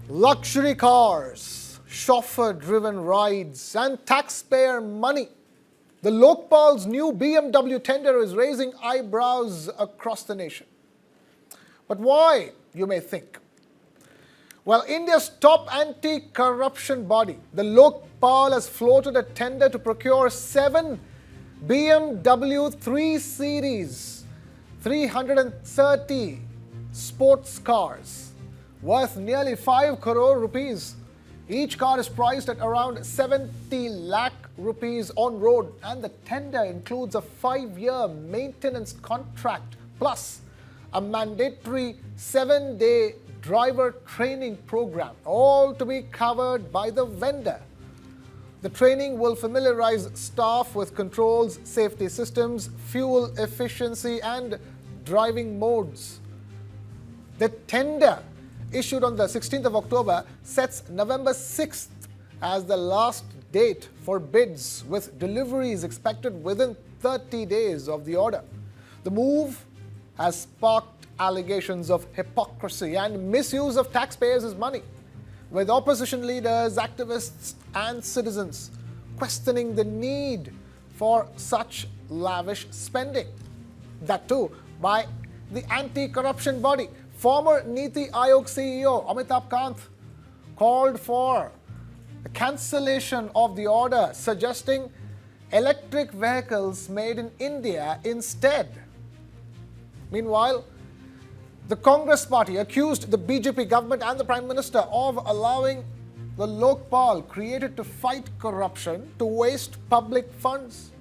Luxury cars, chauffeur-driven rides, and taxpayer money. The Lokpal's new BMW tender is raising eyebrows across the nation. But why, you may think? Well, India's top anti-corruption body, the Lokpal, has floated a tender to procure 7 BMW 3 Series 330 sports cars worth nearly 5 crore rupees. Each car is priced at around 70 lakh rupees on road, and the tender includes a 5-year maintenance contract plus a mandatory 7-day driver training program, all to be covered by the vendor. The training will familiarize staff with controls, safety systems, fuel efficiency, and driving modes. The tender, issued on the 16th of October, sets November 6th as the last date for bids, with deliveries expected within 30 days of the order. The move has sparked allegations of hypocrisy and misuse of taxpayers' money, with opposition leaders, activists, and citizens questioning the need for such lavish spending. That too by the anti-corruption body. Former NITI Aayog CEO Amitabh Kant called for the cancellation of the order, suggesting electric vehicles made in India instead. Meanwhile, the Congress party accused the BJP government and the Prime Minister of allowing the Lokpal, created to fight corruption, to waste public funds.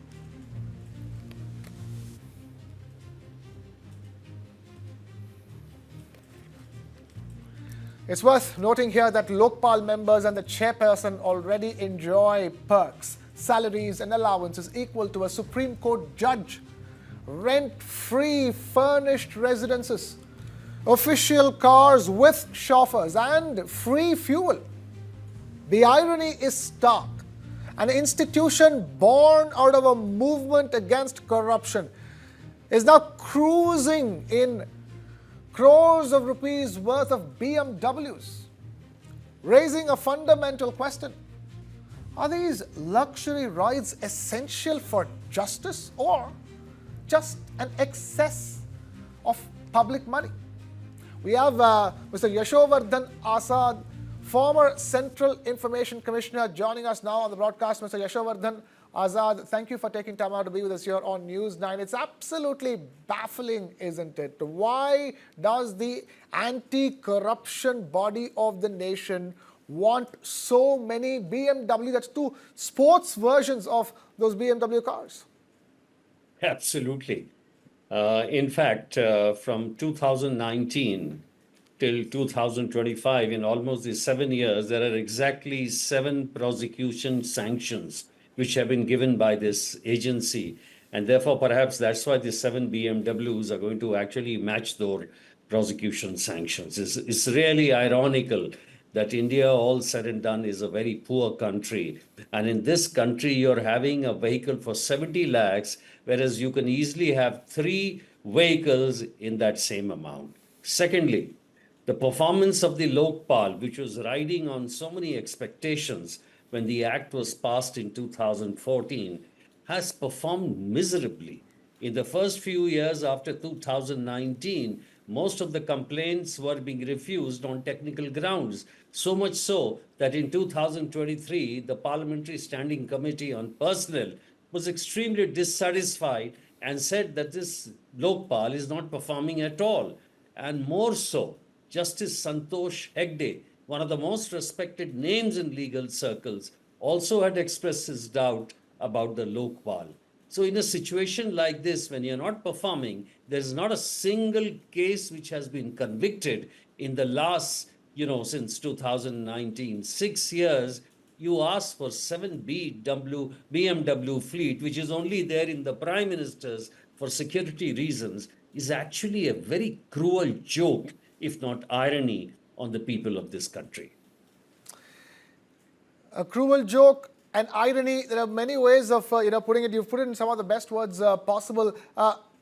It's worth noting here that Lokpal members and the chairperson already enjoy perks, salaries, and allowances equal to a Supreme Court judge, rent-free furnished residences, official cars with chauffeurs, and free fuel. The irony is stark. An institution born out of a movement against corruption is now cruising in crores of rupees worth of BMWs, raising a fundamental question. Are these luxury rides essential for justice, or just an excess of public money? We have Mr. Yashovardhan Azad, former Central Information Commissioner, joining us now on the broadcast. Mr. Yashovardhan Azad, thank you for taking time out to be with us here on News 9. It's absolutely baffling, isn't it? Why does the anti-corruption body of the nation want so many BMW, that's 2 sports versions of those BMW cars? Absolutely. In fact, from 2019 till 2025, in almost these 7 years, there are exactly 7 prosecution sanctions which have been given by this agency. And therefore, perhaps that's why the 7 BMWs are going to actually match those prosecution sanctions. It's really ironical that India, all said and done, is a very poor country. And in this country, you're having a vehicle for 70 lakhs, whereas you can easily have 3 vehicles in that same amount. Secondly, the performance of the Lokpal, which was riding on so many expectations when the act was passed in 2014, has performed miserably. In the first few years after 2019, most of the complaints were being refused on technical grounds. So much so that in 2023, the Parliamentary Standing Committee on Personnel was extremely dissatisfied and said that this Lokpal is not performing at all. And more so, Justice Santosh Hegde, one of the most respected names in legal circles, also had expressed his doubt about the Lokpal. So in a situation like this, when you're not performing, there's not a single case which has been convicted in the last, since 2019, 6 years. You ask for 7 BMW fleet, which is only there in the Prime Minister's for security reasons, is actually a very cruel joke, if not irony, on the people of this country. A cruel joke and irony. There are many ways of putting it. You've put it in some of the best words possible.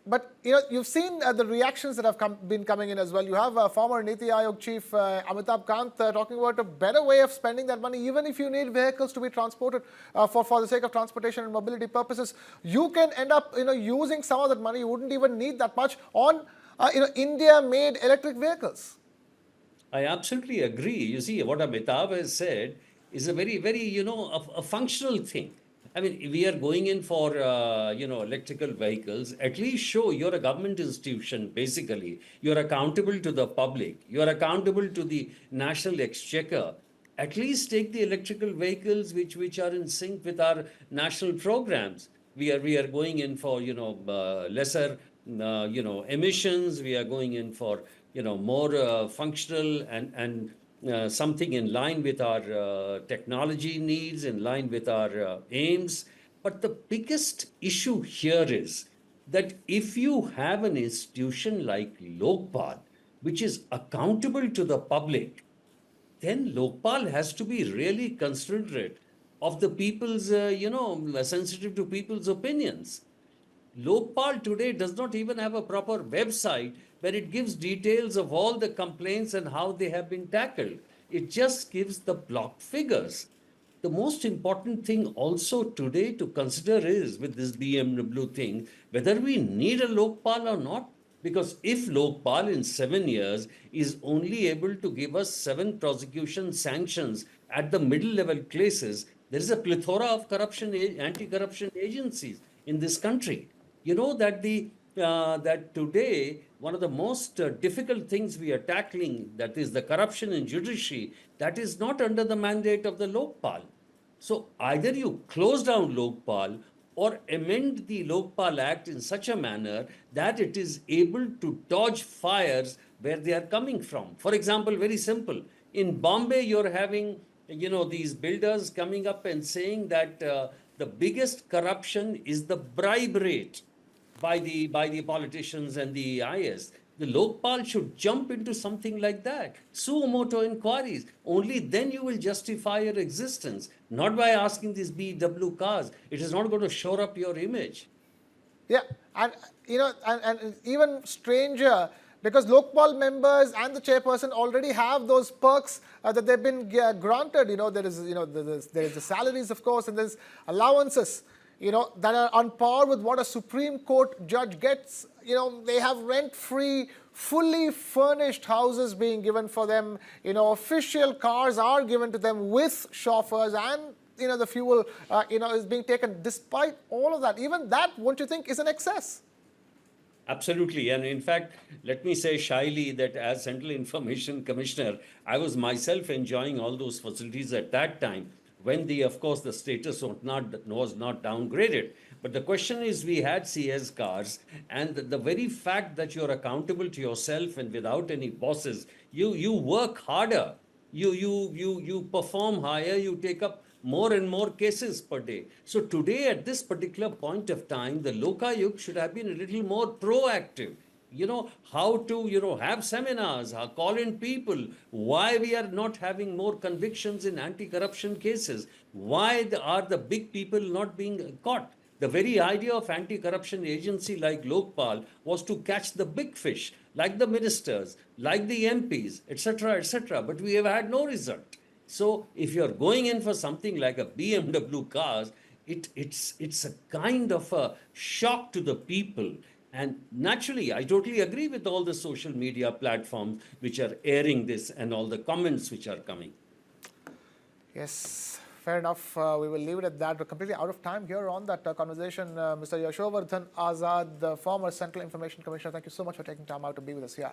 But you've seen the reactions that have been coming in as well. You have former NITI Aayog chief Amitabh Kant talking about a better way of spending that money. Even if you need vehicles to be transported for the sake of transportation and mobility purposes, you can end up using some of that money. You wouldn't even need that much on India-made electric vehicles. I absolutely agree. You see, what Amitabh has said is a very, very, a functional thing. I mean, we are going in for, electrical vehicles. At least show you're a government institution, basically. You're accountable to the public. You're accountable to the national exchequer. At least take the electrical vehicles which are in sync with our national programs. We are going in for, lesser, emissions. We are going in for, more functional and something in line with our technology needs, in line with our aims. But the biggest issue here is that if you have an institution like Lokpal, which is accountable to the public, then Lokpal has to be really considerate of the people's, sensitive to people's opinions. Lokpal today does not even have a proper website where it gives details of all the complaints and how they have been tackled. It just gives the block figures. The most important thing also today to consider is with this BMW thing, whether we need a Lokpal or not. Because if Lokpal in 7 years is only able to give us 7 prosecution sanctions at the middle level cases, there is a plethora of anti-corruption agencies in this country. You know that that today one of the most difficult things we are tackling, that is the corruption in judiciary, that is not under the mandate of the Lokpal. So either you close down Lokpal or amend the Lokpal Act in such a manner that it is able to dodge fires where they are coming from. For example, very simple. In Bombay, you're having, these builders coming up and saying that the biggest corruption is the bribe rate by the politicians and the IS. The Lokpal should jump into something like that. Suo moto inquiries. Only then you will justify your existence, not by asking these BMW cars. It is not going to shore up your image. Yeah, and and even stranger, because Lokpal members and the chairperson already have those perks that they've been granted. There is the salaries, of course, and there's allowances, that are on par with what a Supreme Court judge gets. They have rent-free, fully furnished houses being given for them. Official cars are given to them with chauffeurs, and the fuel, is being taken. Despite all of that, even that, won't you think, is an excess? Absolutely. And in fact, let me say shyly that as Central Information Commissioner, I was myself enjoying all those facilities at that time, when of course, the status was not downgraded. But the question is, we had CS cars, and the very fact that you're accountable to yourself and without any bosses, you work harder, you perform higher, you take up more and more cases per day. So today, at this particular point of time, the Lokayuk should have been a little more proactive. How to, have seminars, how call in people, why we are not having more convictions in anti-corruption cases, why are the big people not being caught. The very idea of anti-corruption agency like Lokpal was to catch the big fish, like the ministers, like the MPs, etc., etc. But we have had no result. So if you're going in for something like a BMW cars, it's a kind of a shock to the people. And naturally, I totally agree with all the social media platforms which are airing this and all the comments which are coming. Yes, fair enough. We will leave it at that. We're completely out of time here on that conversation. Mr. Yashovardhan Azad, the former Central Information Commissioner, thank you so much for taking time out to be with us here.